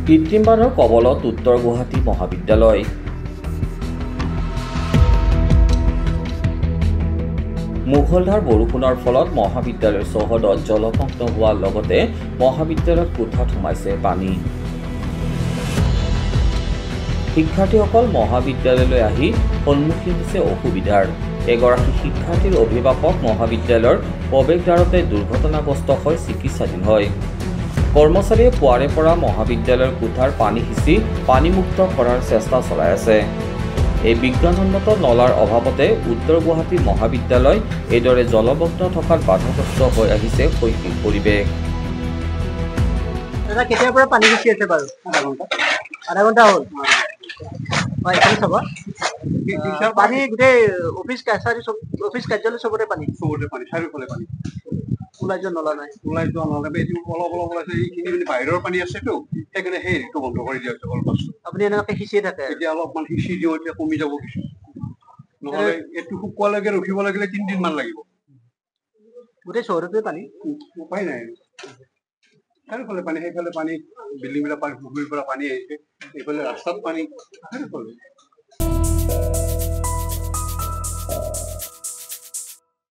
কৃত্ৰিম বানৰ কবলত উত্তৰ গুৱাহাটী মহাবিদ্যালয়। মুষলধাৰ বৰষুণৰ ফলত মহাবিদ্যালয়ৰ চৌহদত জলমগ্ন হোৱাৰ লগতে মহাবিদ্যালয়ত কোঠাত সোমাইছে পানী। শিক্ষাৰ্থীসকল মহাবিদ্যালয়লৈ আহি সন্মুখীন হৈছে অসুবিধাৰ। এগৰাকী শিক্ষাৰ্থীৰ অভিভাৱক মহাবিদ্যালয়ৰ প্ৰৱেশদ্বাৰতে দুৰ্ঘটনাগ্ৰস্ত হৈ চিকিৎসাধীন হয়। কৰ্মচাৰীয়ে পুৱাৰে পৰা মহাবিদ্যালয়ৰ কোঠাৰ পানী সিঁচি পানীমুক্ত কৰাৰ চেষ্টা চলাই আছে। এই বিজ্ঞানসন্মত নলাৰ অভাৱতে উত্তৰ গুৱাহাটী মহাবিদ্যালয় এইদৰে জলমগ্ন থকাত বাধাগ্ৰস্ত হৈ আহিছে শৈক্ষিক পৰিৱেশ। কেতিয়াৰ পৰা পানী গুচি আছে বাৰু? আধা ঘণ্টা হ'ল। হয়, এইখন চাব। পানী গোটেই অফিচ কাৰ্যালয় চবতে পানী। চাৰিওফালে পানী। ওলাই যোৱা নলা নাই। অলপ ওলাইছে, এইখিনি বাহিৰৰ পানী আছেতো, সেইকাৰণে সেইটো বন্ধ কৰি দিয়া হৈছে অলপ। আপুনি এনেকৈ সিঁচিয়ে থাকে? এতিয়া অলপমান সিঁচি দিওঁ, এতিয়া কমি যাব কিছু। নহ'লে এইটো শুকোৱালৈকে ৰখিব লাগিলে 3 দিন মান লাগিব। গোটেই চহৰতে পানী। উপায় নাই। চাৰিওফালে পানী, সেইফালে পানী, বিল্ডিং বিলাক পানী, পুখুৰীৰ পৰা পানী আহিছে, এইফালে ৰাস্তাত পানী, চাৰিওফালে।